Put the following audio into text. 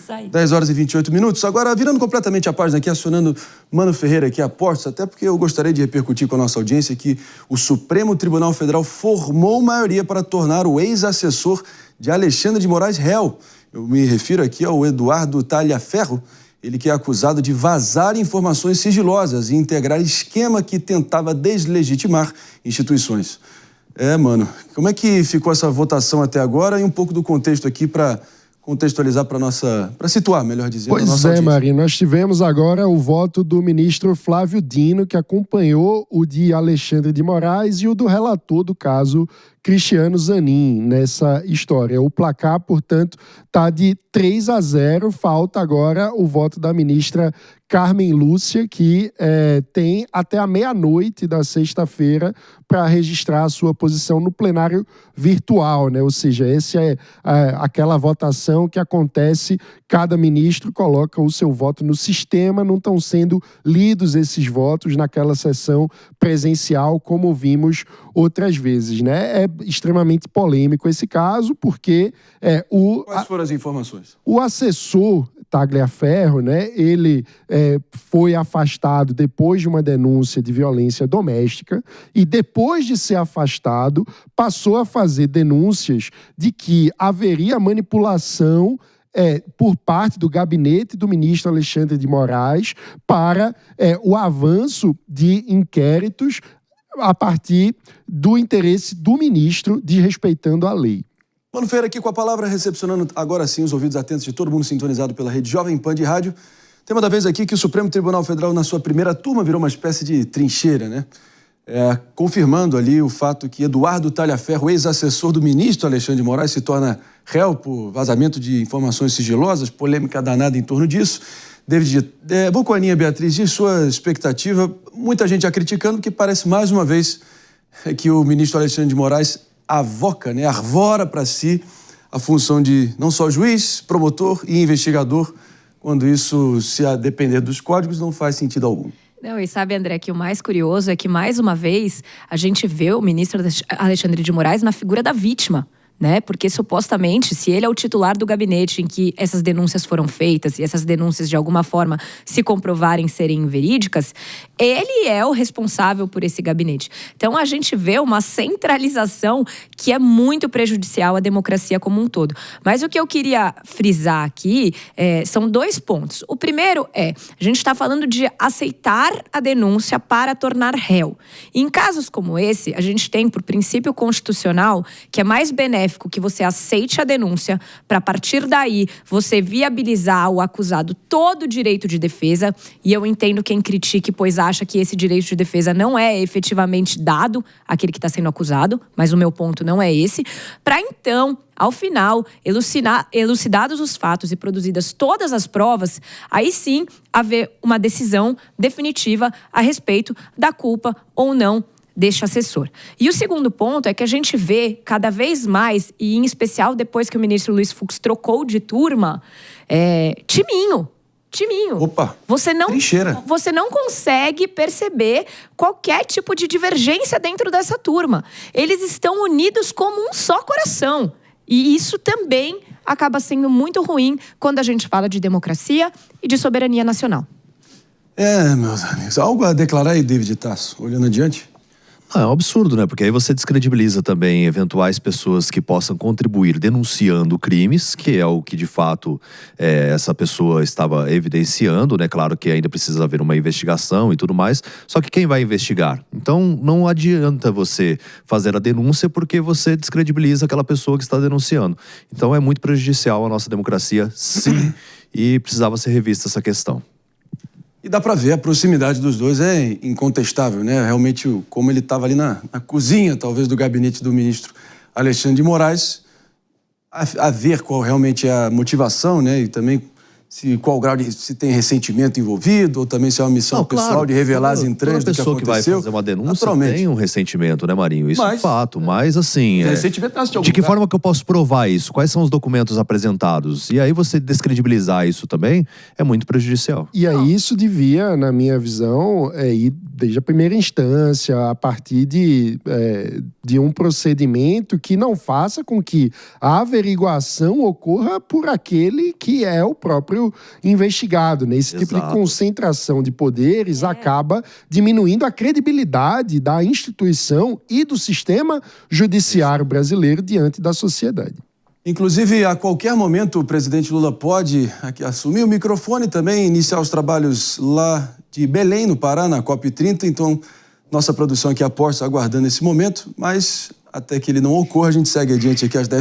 Isso aí. 10 horas e 28 minutos. Agora, virando completamente a página aqui, acionando Mano Ferreira aqui a postos, até porque eu gostaria de repercutir com a nossa audiência que o Supremo Tribunal Federal formou maioria para tornar o ex-assessor de Alexandre de Moraes réu. Eu me refiro aqui ao Eduardo Talhaferro, ele que é acusado de vazar informações sigilosas e integrar esquema que tentava deslegitimar instituições. Mano, como é que ficou essa votação até agora e um pouco do contexto aqui para contextualizar para situar, melhor dizendo, a nossa audiência. Pois é, Marinho, nós tivemos agora o voto do ministro Flávio Dino, que acompanhou o de Alexandre de Moraes e o do relator do caso, Cristiano Zanin, nessa história. O placar, portanto, está de 3-0, falta agora o voto da ministra Carmen Lúcia, que tem até a meia-noite da sexta-feira para registrar a sua posição no plenário virtual, né? Ou seja, essa é aquela votação que acontece, cada ministro coloca o seu voto no sistema, não estão sendo lidos esses votos naquela sessão presencial, como vimos outras vezes, né? É extremamente polêmico esse caso, porque Quais foram as informações? O assessor Tagliaferro, né, ele foi afastado depois de uma denúncia de violência doméstica e depois de ser afastado, passou a fazer denúncias de que haveria manipulação por parte do gabinete do ministro Alexandre de Moraes para o avanço de inquéritos a partir do interesse do ministro desrespeitando a lei. Mano Ferreira aqui com a palavra, recepcionando agora sim os ouvidos atentos de todo mundo sintonizado pela Rede Jovem Pan de Rádio. Tema da vez aqui que o Supremo Tribunal Federal, na sua primeira turma, virou uma espécie de trincheira, né? Confirmando ali o fato que Eduardo Talhaferro, ex-assessor do ministro Alexandre de Moraes, se torna réu por vazamento de informações sigilosas, polêmica danada em torno disso. David, vou com a Aninha Beatriz, de sua expectativa, muita gente já criticando, que parece mais uma vez que o ministro Alexandre de Moraes avoca, né, arvora para si a função de não só juiz, promotor e investigador, quando isso, se a depender dos códigos, não faz sentido algum. Não, e sabe, André, que o mais curioso é que, mais uma vez, a gente vê o ministro Alexandre de Moraes na figura da vítima, né? Porque, supostamente, se ele é o titular do gabinete em que essas denúncias foram feitas e essas denúncias, de alguma forma, se comprovarem serem verídicas, ele é o responsável por esse gabinete. Então, a gente vê uma centralização que é muito prejudicial à democracia como um todo. Mas o que eu queria frisar aqui são 2 pontos. O primeiro a gente está falando de aceitar a denúncia para tornar réu. E em casos como esse, a gente tem, por princípio constitucional, que é mais benéfico que você aceite a denúncia, para a partir daí você viabilizar ao acusado todo o direito de defesa, e eu entendo quem critique, pois acha que esse direito de defesa não é efetivamente dado àquele que está sendo acusado, mas o meu ponto não é esse, para então, ao final, elucidados os fatos e produzidas todas as provas, aí sim haver uma decisão definitiva a respeito da culpa ou não deste assessor. E o segundo ponto é que a gente vê cada vez mais, e em especial depois que o ministro Luiz Fux trocou de turma, timinho. Opa, trincheira. Você não consegue perceber qualquer tipo de divergência dentro dessa turma. Eles estão unidos como um só coração. E isso também acaba sendo muito ruim quando a gente fala de democracia e de soberania nacional. Meus amigos, algo a declarar aí, David Tasso, olhando adiante? É um absurdo, né? Porque aí você descredibiliza também eventuais pessoas que possam contribuir denunciando crimes, que é o que de fato essa pessoa estava evidenciando, né? Claro que ainda precisa haver uma investigação e tudo mais, só que quem vai investigar? Então não adianta você fazer a denúncia porque você descredibiliza aquela pessoa que está denunciando. Então é muito prejudicial à nossa democracia, sim, e precisava ser revista essa questão. E dá para ver, a proximidade dos dois é incontestável, né? Realmente, como ele estava ali na cozinha, talvez, do gabinete do ministro Alexandre de Moraes, a ver qual realmente é a motivação, né? E também qual grau se tem ressentimento envolvido, ou também se é uma missão pessoal de revelar as entranhas do que aconteceu. Toda pessoa que vai fazer uma denúncia tem um ressentimento, né, Marinho? Isso é fato, mas assim... de que forma que eu posso provar isso? Quais são os documentos apresentados? E aí você descredibilizar isso também é muito prejudicial. E aí isso devia, na minha visão, ir desde a primeira instância, a partir de um procedimento que não faça com que a averiguação ocorra por aquele que é o próprio investigado. Né? Esse tipo de concentração de poderes acaba diminuindo a credibilidade da instituição e do sistema judiciário brasileiro diante da sociedade. Inclusive, a qualquer momento, o presidente Lula pode assumir o microfone e também iniciar os trabalhos lá de Belém, no Pará, na COP30. Então, nossa produção aqui aposta aguardando esse momento, mas até que ele não ocorra, a gente segue adiante aqui às 10.